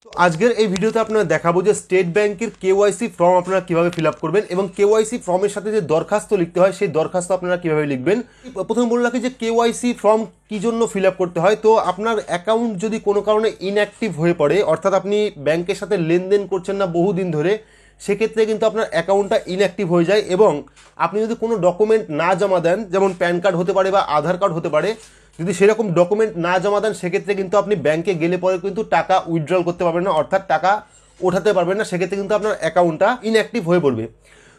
তো আজকের এই ভিডিওতে আপনারা দেখাবো যে স্টেট ব্যাংকের কেওয়াইসি ফর্ম আপনারা কিভাবে ফিল আপ করবেন এবং কেওয়াইসি ফর্মের সাথে যে দরখাস্ত লিখতে হয় সেই দরখাস্ত আপনারা কিভাবে লিখবেন। প্রথমে বলে রাখি যে কেওয়াইসি ফর্ম কি জন্য ফিল আপ করতে হয়। তো আপনার অ্যাকাউন্ট যদি কোনো কারণে ইনঅ্যাক্টিভ হয়ে পড়ে, অর্থাৎ আপনি ব্যাংকের সাথে লেনদেন করছেন না বহুদিন ধরে, সেক্ষেত্রে কিন্তু আপনার অ্যাকাউন্টটা ইনঅ্যাক্টিভ হয়ে যায় এবং আপনি যদি কোনো ডকুমেন্ট না জমা দেন, যেমন প্যান কার্ড হতে পারে বা আধার কার্ড হতে পারে, যদি সেরকম ডকুমেন্ট না জমা দেন সেক্ষেত্রে কিন্তু আপনি ব্যাংকে গেলে পরে কিন্তু টাকা উইথড্রল করতে পারবেন না, অর্থাৎ টাকা ওঠাতে পারবেন না। সেক্ষেত্রে কিন্তু আপনার অ্যাকাউন্টটা ইনঅ্যাক্টিভ হয়ে পড়বে।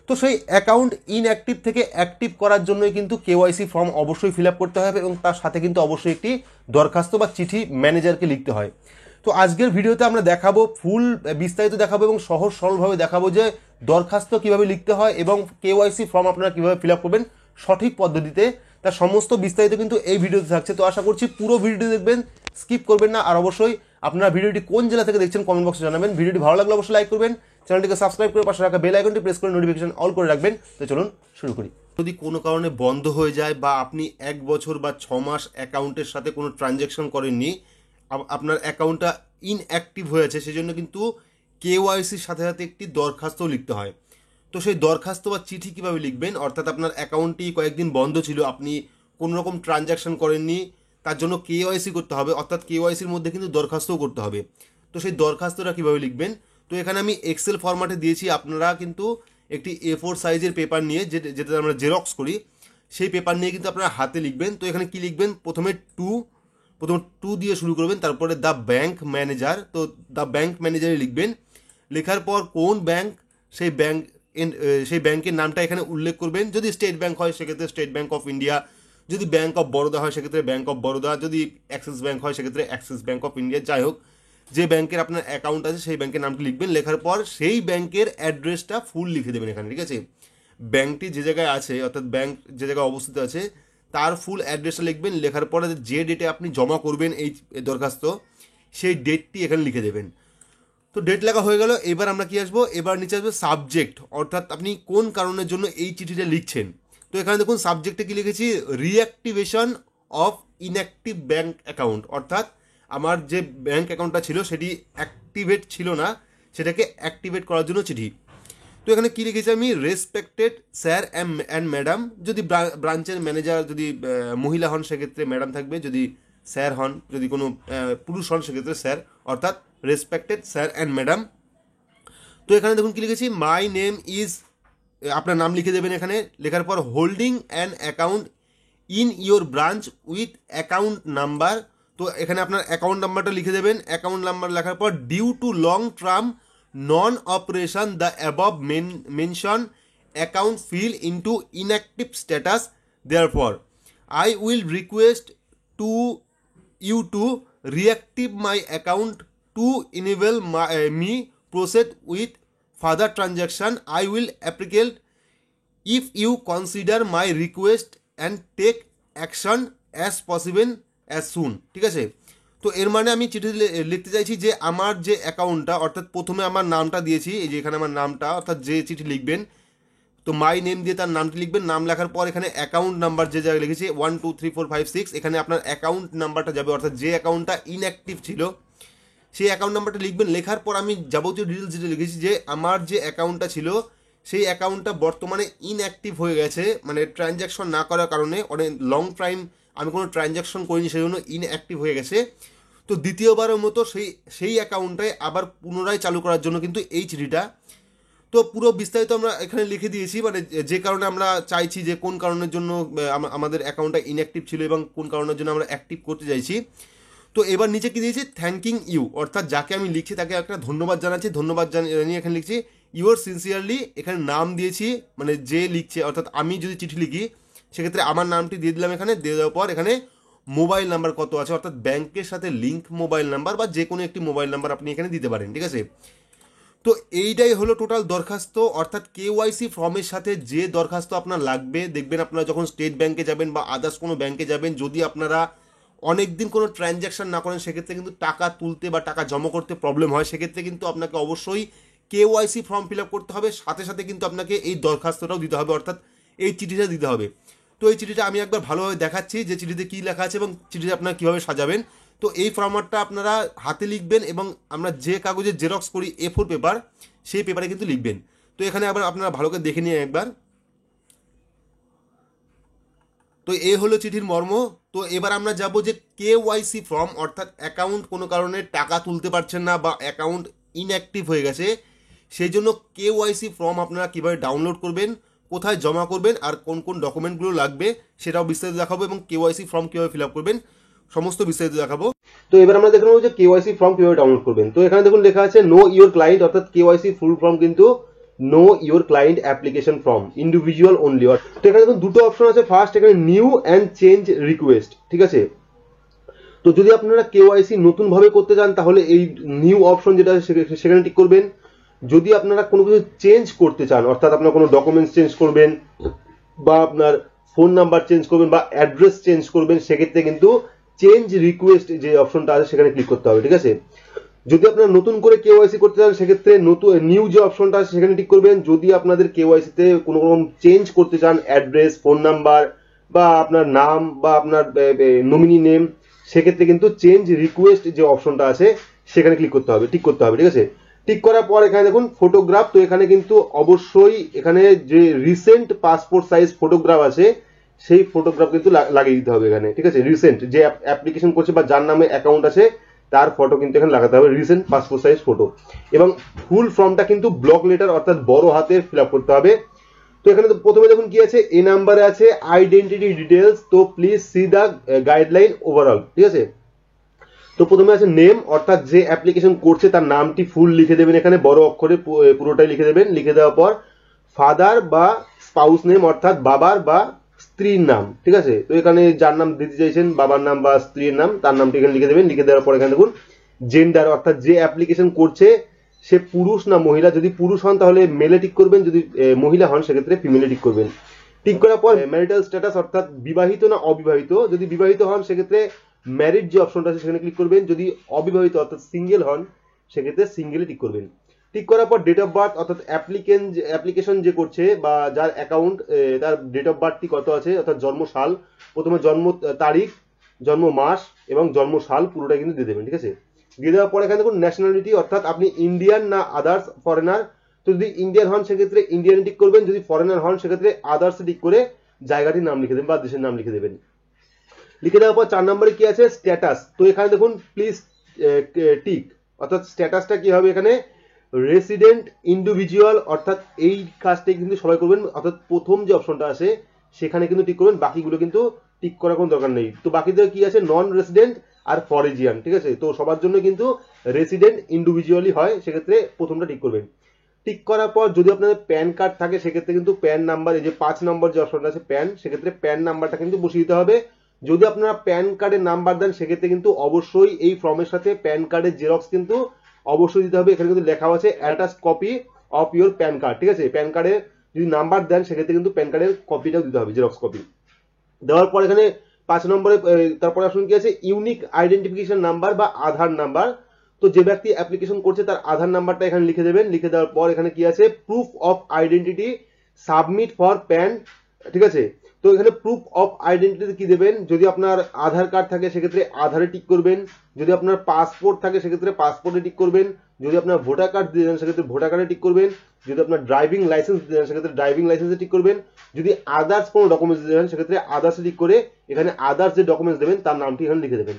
তো সেই অ্যাকাউন্ট ইনঅ্যাক্টিভ থেকে অ্যাক্টিভ করার জন্যই কিন্তু কেওয়াইসি ফর্ম অবশ্যই ফিল আপ করতে হবে এবং তার সাথে কিন্তু অবশ্যই একটি দরখাস্ত বা চিঠি ম্যানেজারকে লিখতে হয়। তো আজকের ভিডিওতে আমরা দেখাবো, ফুল বিস্তারিত দেখাবো এবং সহজ সরলভাবে দেখাবো যে দরখাস্ত কিভাবে লিখতে হয় এবং কেওয়াইসি ফর্ম আপনারা কিভাবে ফিল আপ করবেন সঠিক পদ্ধতিতে। তার সমস্ত বিস্তারিত কিন্তু এই ভিডিওতে থাকছে। তো আশা করছি পুরো ভিডিওটি দেখবেন, স্কিপ করবেন না। আর অবশ্যই আপনারা ভিডিওটি কোন জেলা থেকে দেখছেন কমেন্ট বক্সে জানাবেন। ভিডিওটি ভালো লাগলে অবশ্যই লাইক করবেন, চ্যানেলটিকে সাবস্ক্রাইব করে পাশে রাখা বেল আইকনটি প্রেস করে নোটিফিকেশন অল করে রাখবেন। তো চলুন শুরু করি। যদি কোনো কারণে বন্ধ হয়ে যায় বা আপনি 1 বছর বা 6 মাস অ্যাকাউন্টের সাথে কোনো ট্রানজ্যাকশন করেননি, আপনার অ্যাকাউন্টটা ইনঅ্যাক্টিভ হয়ে আছে, সেজন্য কিন্তু কেওয়াইসির সাথে সাথে একটি দরখাস্তও লিখতে হয়। তো সেই দরখাস্ত বা চিঠি কীভাবে লিখবেন, অর্থাৎ আপনার অ্যাকাউন্টটি কয়েকদিন বন্ধ ছিল, আপনি কোনো রকম ট্রানজ্যাকশন করেননি, তার জন্য কেওয়াইসি করতে হবে, অর্থাৎ কেওয়াইসির মধ্যে কিন্তু দরখাস্তও করতে হবে। তো সেই দরখাস্তটা কীভাবে লিখবেন, তো এখানে আমি এক্সেল ফরম্যাটে দিয়েছি। আপনারা কিন্তু একটি A4 সাইজের পেপার নিয়ে, যেটা আমরা জেরক্স করি, সেই পেপার নিয়ে কিন্তু আপনারা হাতে লিখবেন। তো এখানে কি লিখবেন, প্রথমে টু দিয়ে শুরু করবেন, তারপরে দ্য ব্যাংক ম্যানেজার। তো দ্য ব্যাংক ম্যানেজারে লিখবেন। লেখার পর কোন ব্যাংক, সেই ব্যাংকের নামটা এখানে উল্লেখ করবেন। যদি স্টেট ব্যাংক হয় সেক্ষেত্রে স্টেট ব্যাংক অফ ইন্ডিয়া, যদি ব্যাংক অফ বরোদা হয় সেক্ষেত্রে ব্যাংক অফ বরোদা, যদি অ্যাক্সিস ব্যাংক হয় সেক্ষেত্রে অ্যাক্সিস ব্যাংক অফ ইন্ডিয়া। যাই হোক, যে ব্যাংকের আপনার অ্যাকাউন্ট আছে সেই ব্যাংকের নামটি লিখবেন। লেখার পর সেই ব্যাংকের অ্যাড্রেসটা ফুল লিখে দেবেন এখানে, ঠিক আছে। ব্যাংকটি যে জায়গায় আছে, অর্থাৎ ব্যাংক যে জায়গায় অবস্থিত আছে তার ফুল অ্যাড্রেসটা লিখবেন। লেখার পরে যে ডেটে আপনি জমা করবেন এই দরখাস্ত, সেই ডেটটি এখানে লিখে দেবেন। তো ডেট লেখা হয়ে গেল। এবার আমরা কি আসবো, এবার নিচে আসবে সাবজেক্ট, অর্থাৎ আপনি কোন কারণের জন্য এই চিঠিটা লিখছেন। তো এখানে দেখুন সাবজেক্টে কি লিখেছি, reactivation of inactive bank account, অর্থাৎ আমার যে ব্যাংক অ্যাকাউন্টটা ছিল সেটি অ্যাক্টিভেট ছিল না, সেটাকে অ্যাক্টিভেট করার জন্য চিঠি। তো এখানে কি লিখেছি আমি, রেসপেক্টেড স্যার অ্যান্ড ম্যাডাম। যদি ব্রাঞ্চের ম্যানেজার যদি মহিলা হন সেক্ষেত্রে ম্যাডাম থাকবে, যদি স্যার হন, যদি কোনো পুরুষ হন সেক্ষেত্রে স্যার, অর্থাৎ রেসপেক্টেড স্যার অ্যান্ড ম্যাডাম। তো এখানে দেখুন কি লিখেছি, মাই নেম ইজ, আপনার নাম লিখে দেবেন এখানে। লেখার পর holding an account in your branch with account number. তো এখানে আপনার অ্যাকাউন্ট নাম্বারটা লিখে দেবেন। অ্যাকাউন্ট নাম্বার লেখার পর due to long term non operation the above mention account fill into inactive status, therefore I will request to you to reactive my account to enable me proceed with further transaction. I will applicate if you consider my request and take action as possible as soon. ঠিক আছে। তো এর মানে আমি চিঠি লিখতে চাইছি যে আমার যে অ্যাকাউন্টটা, অর্থাৎ প্রথমে আমার নামটা দিয়েছি, এই যে এখানে আমার নামটা, অর্থাৎ যে চিঠি লিখবেন তো মাই নেম দিয়ে তার নামটি লিখবেন। নাম লেখার পর এখানে অ্যাকাউন্ট নাম্বার যে জায়গায় লিখেছি 1 2 3 4 5 6, এখানে আপনার অ্যাকাউন্ট নাম্বারটা যাবে, অর্থাৎ যে অ্যাকাউন্টটা ইনঅ্যাক্টিভ ছিল সেই অ্যাকাউন্ট নাম্বারটা লিখবেন। লেখার পর আমি যাবতীয় ডিটেলস যেটা লিখেছি যে আমার যে অ্যাকাউন্টটা ছিল সেই অ্যাকাউন্টটা বর্তমানে ইনঅ্যাক্টিভ হয়ে গেছে, মানে ট্রানজ্যাকশন না করার কারণে, অনেক লং টাইম আমি কোনো ট্রানজ্যাকশন করিনি, সেই জন্য ইনঅ্যাক্টিভ হয়ে গেছে। তো দ্বিতীয়বারের মতো সেই অ্যাকাউন্টটাই আবার পুনরায় চালু করার জন্য কিন্তু এই চিঠিটা। তো পুরো বিস্তারিত আমরা এখানে লিখে দিয়েছি, মানে যে কারণে আমরা চাইছি, যে কোন কারণের জন্য আমাদের অ্যাকাউন্টটা ইনঅ্যাক্টিভ ছিল এবং কোন কারণের জন্য আমরা অ্যাক্টিভ করতে চাইছি। তো এবার নিচে কি দিয়েছি, থ্যাঙ্কিং ইউ, অর্থাৎ যাকে আমি লিখছি তাকে একটা ধন্যবাদ জানাচ্ছি। ধন্যবাদ জানিয়ে এখানে লিখছি ইউর সিনসিয়ারলি, এখানে নাম দিয়েছি, মানে যে লিখছে, অর্থাৎ আমি যদি চিঠি লিখি সেক্ষেত্রে আমার নামটি দিয়ে দিলাম এখানে। দিয়ে দেওয়ার পর এখানে মোবাইল নাম্বার কত আছে, অর্থাৎ ব্যাংকের সাথে লিঙ্ক মোবাইল নাম্বার বা যে কোনো একটি মোবাইল নাম্বার আপনি এখানে দিতে পারেন, ঠিক আছে। তো এইটাই হলো টোটাল দরখাস্ত, অর্থাৎ কেওয়াইসি ফর্মের সাথে যে দরখাস্ত আপনার লাগবে। দেখবেন আপনারা যখন স্টেট ব্যাংকে যাবেন বা আদার্স কোনো ব্যাংকে যাবেন, যদি আপনারা অনেক দিন কোনো ট্রানজ্যাকশন না করেন সেক্ষেত্রে কিন্তু টাকা তুলতে বা টাকা জমা করতে প্রবলেম হয়। সেক্ষেত্রে কিন্তু আপনাকে অবশ্যই কেওয়াইসি ফর্ম ফিল আপ করতে হবে, সাথে সাথে কিন্তু আপনাকে এই দরখাস্তটাও দিতে হবে, অর্থাৎ এই চিঠিটা দিতে হবে। তো এই চিঠিটা আমি একবার ভালোভাবে দেখাচ্ছি যে চিঠিতে কী লেখা আছে এবং চিঠিটা আপনারা কীভাবে সাজাবেন। তো এই ফরম্যাটটা আপনারা হাতে লিখবেন এবং আমরা যে কাগজে জেরক্স করি A4 পেপার, সেই পেপারে কিন্তু লিখবেন। তো এখানে আবার আপনারা ভালো করে দেখে নিন একবার। তো এই হলো চিঠির মর্ম। তো এবার আমরা যাব যে KYC ফর্ম, অর্থাৎ অ্যাকাউন্ট কোনো কারণে টাকা তুলতে পারছেন না বা অ্যাকাউন্ট ইনঅ্যাক্টিভ হয়ে গেছে, সেই জন্য KYC ফর্ম আপনারা কীভাবে ডাউনলোড করবেন, কোথায় জমা করবেন আর কোন কোন ডকুমেন্টগুলো লাগবে সেটাও বিস্তারিত দেখাবো, এবং KYC ফর্ম কীভাবে ফিল আপ করবেন সমস্ত বিস্তারিত দেখাবো। তো এবার আমরা দেখে নেবো যে KYC ফর্ম কীভাবে ডাউনলোড করবেন। তো এখানে দেখুন লেখা আছে নো ইওর ক্লায়েন্ট, অর্থাৎ KYC ফুল ফর্ম কিন্তু know your client application form, individual only. তো এখানে দেখুন দুটো অপশন আছে। ফার্স্ট এখানে নিউ অ্যান্ড চেঞ্জ রিকোয়েস্ট, ঠিক আছে। তো যদি আপনারা KYC নতুনভাবে করতে চান তাহলে এই নিউ অপশন যেটা আছে সেখানে টিক করবেন। যদি আপনারা কোনো কিছু চেঞ্জ করতে চান, অর্থাৎ আপনার কোনো ডকুমেন্টস চেঞ্জ করবেন বা আপনার ফোন নাম্বার চেঞ্জ করবেন বা অ্যাড্রেস চেঞ্জ করবেন, সেক্ষেত্রে কিন্তু চেঞ্জ রিকোয়েস্ট যে অপশনটা আছে সেখানে ক্লিক করতে হবে, ঠিক আছে। যদি আপনারা নতুন করে KYC করতে চান সেক্ষেত্রে নতুন নিউ যে অপশনটা আছে সেখানে টিক করবেন। যদি আপনাদের KYC তে কোনো রকম চেঞ্জ করতে চান, অ্যাড্রেস, ফোন নাম্বার বা আপনার নাম বা আপনার নমিনি নেম, সেক্ষেত্রে কিন্তু চেঞ্জ রিকোয়েস্ট যে অপশনটা আছে সেখানে ক্লিক করতে হবে, টিক করতে হবে, ঠিক আছে। টিক করার পর এখানে দেখুন ফটোগ্রাফ। তো এখানে কিন্তু অবশ্যই এখানে যে রিসেন্ট পাসপোর্ট সাইজ ফটোগ্রাফ আছে সেই ফটোগ্রাফ কিন্তু লাগিয়ে দিতে হবে এখানে, ঠিক আছে। রিসেন্ট যে অ্যাপ্লিকেশন করছে বা যার নামে অ্যাকাউন্ট আছে তার ফটো কিন্তু এখানে লাগাতে হবে, রিসেন্ট পাসপোর্ট সাইজ ফটো। এবং ফুল ফর্মটা কিন্তু ব্লক লেটার অর্থাৎ বড় হাতের ফিল আপ করতে হবে। তো এখানে তো প্রথমে দেখুন কি আছে, এই নাম্বারে আছে আইডেন্টিটি ডিটেলস, তো please see the guideline overall, ঠিক আছে। তো প্রথমে আছে নেম, অর্থাৎ যে অ্যাপ্লিকেশন করছে তার নামটি ফুল লিখে দেবেন, এখানে বড় অক্ষরে পুরোটাই লিখে দেবেন। লিখে দেওয়ার পর ফাদার বা স্পাউস নেম, অর্থাৎ বাবার বা স্ত্রীর নাম, ঠিক আছে। তো এখানে যার নাম দিতে চাইছেন, বাবার নাম বা স্ত্রীর নাম, তার নামটি এখানে লিখে দেবেন। লিখে দেওয়ার পর এখানে দেখুন জেন্ডার, অর্থাৎ যে অ্যাপ্লিকেশন করছে সে পুরুষ না মহিলা। যদি পুরুষ হন তাহলে মেলে টিক করবেন, যদি মহিলা হন সেক্ষেত্রে ফিমেলে টিক করবেন। টিক করার পর ম্যারিটাল স্ট্যাটাস, অর্থাৎ বিবাহিত না অবিবাহিত। যদি বিবাহিত হন সেক্ষেত্রে ম্যারিড যে অপশনটা আছে সেখানে ক্লিক করবেন। যদি অবিবাহিত অর্থাৎ সিঙ্গেল হন সেক্ষেত্রে সিঙ্গেলে টিক করবেন। টিক করার পর ডেট অফ বার্থ, অর্থাৎ অ্যাপ্লিকেশন যে করছে বা যার অ্যাকাউন্ট তার ডেট অফ বার্থটি কত আছে, অর্থাৎ জন্ম সাল। প্রথমে জন্ম তারিখ, জন্ম মাস এবং জন্ম সাল পুরোটাই কিন্তু দিয়ে দেবেন, ঠিক আছে। দিয়ে দেওয়ার পর এখানে দেখুন ন্যাশনালিটি, অর্থাৎ আপনি ইন্ডিয়ান না আদার্স ফরেনার। তো যদি ইন্ডিয়ান হন সেক্ষেত্রে ইন্ডিয়ান টিক করবেন, যদি ফরেনার হন সেক্ষেত্রে আদার্স টিক করে জায়গাটির নাম লিখে দেবেন বা দেশের নাম লিখে দেবেন। লিখে দেওয়ার পর 4 নম্বরে কি আছে, স্ট্যাটাস। তো এখানে দেখুন প্লিজ টিক, অর্থাৎ স্ট্যাটাসটা কি হবে এখানে রেসিডেন্ট ইন্ডিভিজুয়াল, অর্থাৎ এই কাজটাই কিন্তু সবাই করবেন। অর্থাৎ প্রথম যে অপশনটা আছে সেখানে কিন্তু টিক করবেন, বাকিগুলো কিন্তু টিক করার কোনো দরকার নেই। তো বাকিদের কি আছে, নন রেসিডেন্ট আর ফরেজিয়ান, ঠিক আছে। তো সবার জন্য কিন্তু রেসিডেন্ট ইন্ডিভিজুয়ালি হয়, সেক্ষেত্রে প্রথমটা টিক করবেন। টিক করার পর যদি আপনাদের প্যান কার্ড থাকে সেক্ষেত্রে কিন্তু প্যান নাম্বার, এই যে 5 নম্বর যে অপশনটা আছে প্যান, সেক্ষেত্রে প্যান নাম্বারটা কিন্তু বসিয়ে দিতে হবে। যদি আপনারা প্যান কার্ডের নাম্বার দেন সেক্ষেত্রে কিন্তু অবশ্যই এই ফর্মের সাথে প্যান কার্ডের জেরক্স কিন্তু অবশ্যই দিতে হবে। এখানে কিন্তু লেখা আছে attach copy of your pan card, ঠিক আছে। প্যান কার্ডে যদি নাম্বার দেন সেক্ষেত্রে কিন্তু প্যান কার্ডের কপিটাও দিতে হবে, জেরক্স কপি। দেওয়ার পর এখানে 5 নম্বরে তারপরে আসুন কি আছে, ইউনিক আইডেন্টিফিকেশন নাম্বার বা আধার নাম্বার। তো যে ব্যক্তি অ্যাপ্লিকেশন করছে তার আধার নাম্বারটা এখানে লিখে দেবেন। লিখে দেওয়ার পর এখানে কি আছে, proof of identity submit for pan, ঠিক আছে। তো এখানে প্রুফ অফ আইডেন্টিটি কি দেবেন, যদি আপনার আধার কার্ড থাকে সেক্ষেত্রে আধারে টিক করবেন। যদি আপনার পাসপোর্ট থাকে সেক্ষেত্রে পাসপোর্টে টিক করবেন। যদি আপনার ভোটার কার্ড দিয়ে দেন সেক্ষেত্রে ভোটার কার্ডে টিক করবেন। যদি আপনার ড্রাইভিং লাইসেন্স দিয়ে দেন সেক্ষেত্রে ড্রাইভিং লাইসেন্সে টিক করবেন। যদি আদার্স কোনো ডকুমেন্টস দিয়ে দেন সেক্ষেত্রে আদার্সে টিক করে এখানে আদার্স যে ডকুমেন্টস দেবেন তার নামটি এখানে লিখে দেবেন।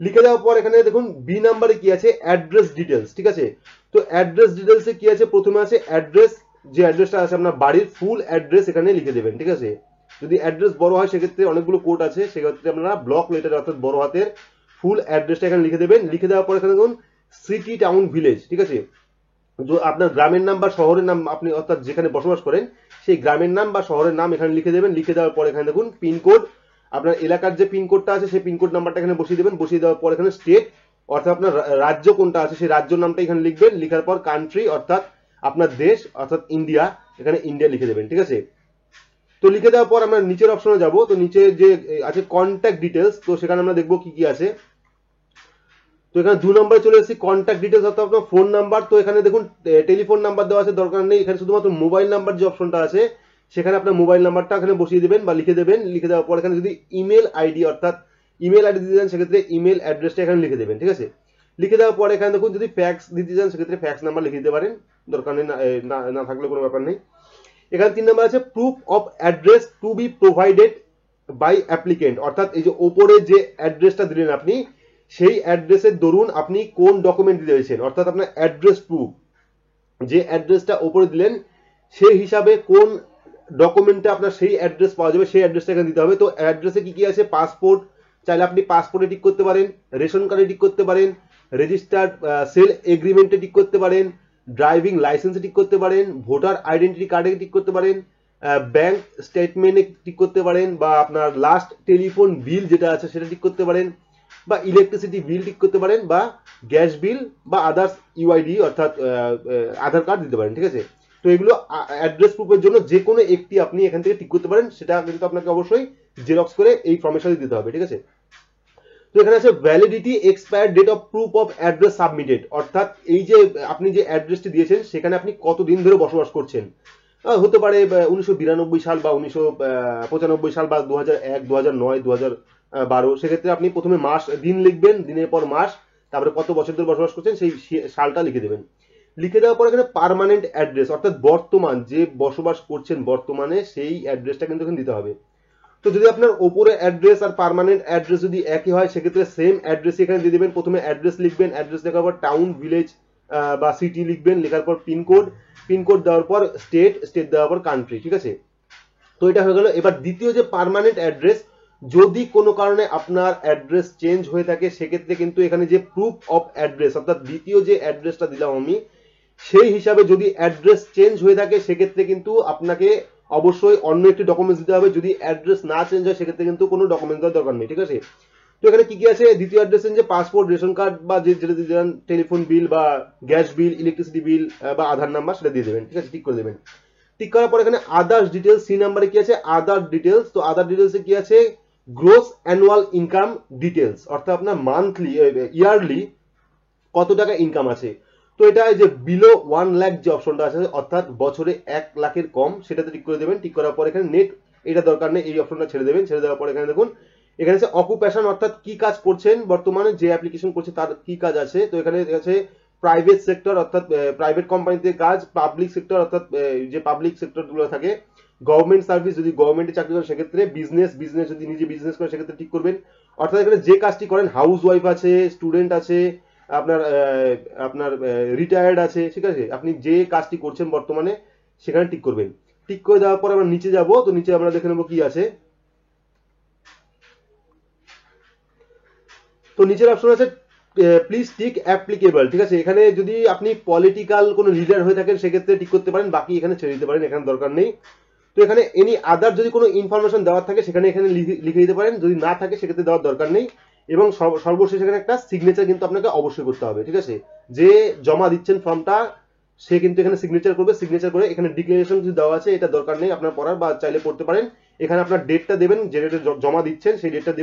লিখে দেওয়ার পর এখানে দেখুন বি নাম্বারে কি আছে, অ্যাড্রেস ডিটেলস, ঠিক আছে। তো অ্যাড্রেস ডিটেলসে কি আছে, প্রথমে আছে অ্যাড্রেস, যে অ্যাড্রেসটা আছে আপনার বাড়ির ফুল অ্যাড্রেস এখানে লিখে দেবেন, ঠিক আছে। যদি অ্যাড্রেস বড় হয় সেক্ষেত্রে অনেকগুলো কোড আছে, সেক্ষেত্রে আপনারা ব্লক লেটার অর্থাৎ বড় হাতের ফুল অ্যাড্রেসটা এখানে লিখে দেবেন। লিখে দেওয়ার পর এখানে দেখুন সিটি টাউন ভিলেজ, ঠিক আছে। আপনার গ্রামের নাম বা শহরের নাম আপনি অর্থাৎ যেখানে বসবাস করেন সেই গ্রামের নাম বা শহরের নাম এখানে লিখে দেবেন। লিখে দেওয়ার পর এখানে দেখুন পিনকোড, আপনার এলাকার যে পিনকোডটা আছে সেই পিনকোড নাম্বারটা এখানে বসিয়ে দেবেন। বসিয়ে দেওয়ার পর এখানে স্টেট অর্থাৎ আপনার রাজ্য কোনটা আছে সেই রাজ্য নামটা এখানে লিখবেন। লিখার পর কান্ট্রি অর্থাৎ আপনার দেশ অর্থাৎ ইন্ডিয়া, এখানে ইন্ডিয়া লিখে দেবেন, ঠিক আছে। তো লিখে দেওয়ার পর আমরা নিচের অপশনে যাব। তো নিচে যে আছে কন্ট্যাক্ট ডিটেলস, তো সেখানে আমরা দেখবো কি কি আছে। তো এখানে 2 নম্বরে চলে এসেছি কন্ট্যাক্ট ডিটেলস অর্থাৎ আপনার ফোন নাম্বার। তো এখানে দেখুন টেলিফোন নাম্বার দেওয়া আছে, দরকার নেই। এখানে শুধুমাত্র মোবাইল নাম্বার যে অপশনটা আছে সেখানে আপনার মোবাইল নাম্বারটা এখানে বসিয়ে দেবেন বা লিখে দেবেন। লিখে দেওয়ার পর এখানে যদি ইমেল আইডি অর্থাৎ ইমেল আইডি দিতে চান সেক্ষেত্রে ইমেল অ্যাড্রেসটা এখানে লিখে দেবেন, ঠিক আছে। লিখে দেওয়ার পরে এখানে দেখুন যদি ফ্যাক্স দিতে চান সেক্ষেত্রে ফ্যাক্স নাম্বার লিখে দিতে পারেন, দরকার নেই, না থাকলে কোনো ব্যাপার নেই। এখানে 3 নাম্বার আছে proof of address to be provided by applicant, অর্থাৎ এই যে ওপরে যে অ্যাড্রেসটা দিলেন আপনি, সেই অ্যাড্রেসের দরুন আপনি কোন ডকুমেন্ট দিতে চাইছেন, অর্থাৎ আপনার অ্যাড্রেস প্রুফ, যে অ্যাড্রেসটা ওপরে দিলেন সেই হিসাবে কোন ডকুমেন্টে আপনার সেই অ্যাড্রেস পাওয়া যাবে সেই অ্যাড্রেসটা এখানে দিতে হবে। তো অ্যাড্রেসে কি কি আছে, পাসপোর্ট, চাইলে আপনি পাসপোর্টে টিক করতে পারেন, রেশন কার্ডে টিক করতে পারেন, রেজিস্টার্ড সেল এগ্রিমেন্টে টিক করতে পারেন, ড্রাইভিং লাইসেন্সে টিক করতে পারেন, ভোটার আইডেন্টিটি কার্ডে টিক করতে পারেন, ব্যাংক স্টেটমেন্টে টিক করতে পারেন, বা আপনার লাস্ট টেলিফোন বিল যেটা আছে সেটা টিক করতে পারেন, বা ইলেকট্রিসিটি বিল টিক করতে পারেন, বা গ্যাস বিল বা আদার্স ইউআইডি অর্থাৎ আধার কার্ড দিতে পারেন, ঠিক আছে। তো এগুলো অ্যাড্রেস প্রুফের জন্য যে কোনো একটি আপনি এখান থেকে টিক করতে পারেন, সেটা কিন্তু আপনাকে অবশ্যই জেরক্স করে এই ফর্মের সাথে দিতে হবে, ঠিক আছে। তো এখানে আছে validity expire date of proof of address submitted, অর্থাৎ এই যে আপনি যে অ্যাড্রেসটি দিয়েছেন সেখানে আপনি কতদিন ধরে বসবাস করছেন, হতে পারে 1992 সাল বা 1995 সাল বা 2001, 2009, 2012, সেক্ষেত্রে আপনি প্রথমে মাস দিন লিখবেন, দিনের পর মাস, তারপরে কত বছর ধরে বসবাস করছেন সেই সালটা লিখে দেবেন। লিখে দেওয়ার পর এখানে পার্মানেন্ট অ্যাড্রেস, অর্থাৎ বর্তমান যে বসবাস করছেন বর্তমানে সেই অ্যাড্রেসটা কিন্তু এখানে দিতে হবে। তো যদি আপনার ওপরে অ্যাড্রেস আর পার্মানেন্ট অ্যাড্রেস যদি একই হয় সেক্ষেত্রে সেম অ্যাড্রেস এখানে দিয়ে দেবেন। প্রথমে অ্যাড্রেস লিখবেন, অ্যাড্রেস লেখার পর টাউন, ভিলেজ বা সিটি লিখবেন, লেখার পর পিনকোড, পিনকোড দেওয়ার পর স্টেট, স্টেট দেওয়ার পর কান্ট্রি, ঠিক আছে। তো এটা হয়ে গেল। এবার দ্বিতীয় যে পার্মানেন্ট অ্যাড্রেস, যদি কোনো কারণে আপনার অ্যাড্রেস চেঞ্জ হয়ে থাকে সেক্ষেত্রে কিন্তু এখানে যে প্রুফ অফ অ্যাড্রেস, অর্থাৎ দ্বিতীয় যে অ্যাড্রেসটা দিলাম আমি সেই হিসাবে যদি অ্যাড্রেস চেঞ্জ হয়ে থাকে সেক্ষেত্রে কিন্তু আপনাকে অবশ্যই অন্য একটি ডকুমেন্টস দিতে হবে। যদি অ্যাড্রেস না চেঞ্জ হয় সেক্ষেত্রে কিন্তু কোনো ডকুমেন্টস দেওয়ার দরকার নেই, ঠিক আছে। তো এখানে কি কি আছে, দ্বিতীয় অ্যাড্রেস যে পাসপোর্ট, রেশন কার্ড বা যেটা দিতে চান, টেলিফোন বিল বা গ্যাস বিল, ইলেকট্রিসিটি বিল বা আধার নাম্বার, সেটা দিয়ে দেবেন, ঠিক আছে, ঠিক করে দেবেন। টিক করার পর এখানে আদার্স ডিটেলস, সি নাম্বারে কি আছে, আদার ডিটেলস। তো আদার ডিটেলসে কি আছে, গ্রোস অ্যানুয়াল ইনকাম ডিটেলস, অর্থাৎ আপনার মান্থলি ইয়ারলি কত টাকা ইনকাম আছে। তো এটা যে বিলো 1 লাখ যে অপশনটা আছে, অর্থাৎ বছরে 1 লাখের কম, সেটাতে টিক করে দেবেন। টিক করার পর এখানে নেট, এটা দরকার নেই, এই অপশনটা ছেড়ে দেবেন। ছেড়ে দেওয়ার পর এখানে দেখুন এখানে আছে অকুপেশন, অর্থাৎ কি কাজ করছেন বর্তমানে, যে অ্যাপ্লিকেশন করছে তার কি কাজ আছে। তো এখানে আছে প্রাইভেট সেক্টর, অর্থাৎ প্রাইভেট কোম্পানিতে কাজ, পাবলিক সেক্টর অর্থাৎ যে পাবলিক সেক্টর গুলো থাকে, গভর্নমেন্ট সার্ভিস যদি গভর্নমেন্টে চাকরি করেন সেক্ষেত্রে, বিজনেস, বিজনেস যদি নিজে বিজনেস করেন সেক্ষেত্রে ঠিক করবেন। অর্থাৎ এখানে যে কাজটি করেন, হাউস ওয়াইফ আছে, স্টুডেন্ট আছে, আপনার আপনার রিটায়ার্ড আছে, ঠিক আছে, আপনি যে কাজটি করছেন বর্তমানে সেখানে টিক করবেন। টিক করে দেওয়ার পর আমরা নিচে যাব। তো নিচে আমরা দেখে নেবো কি আছে। তো নিচের অপশন আছে প্লিজ টিক অ্যাপ্লিকেবল, ঠিক আছে। এখানে যদি আপনি পলিটিক্যাল কোনো লিডার হয়ে থাকেন সেক্ষেত্রে টিক করতে পারেন, বাকি এখানে ছেড়ে দিতে পারেন, এখানে দরকার নেই। তো এখানে এনি আদার যদি কোনো ইনফরমেশন দেওয়ার থাকে সেখানে এখানে লিখে দিতে পারেন, যদি না থাকে সেক্ষেত্রে দেওয়ার দরকার নেই। এবং সর্বশেষ এখানে একটা সিগনেচার কিন্তু আপনাকে অবশ্যই করতে হবে, ঠিক আছে। যে জমা দিচ্ছেন ফর্মটা সে কিন্তু এখানে সিগনেচার করবে। সিগনেচার করে এখানে ডিক্লারেশন কিছু দেওয়া আছে, এটা দরকার নেই আপনার পড়ার, বা চাইলে পড়তে পারেন। এখানে আপনার ডেটটা দেবেন, যে ডেটে জমা দিচ্ছেন সেই ডেটটা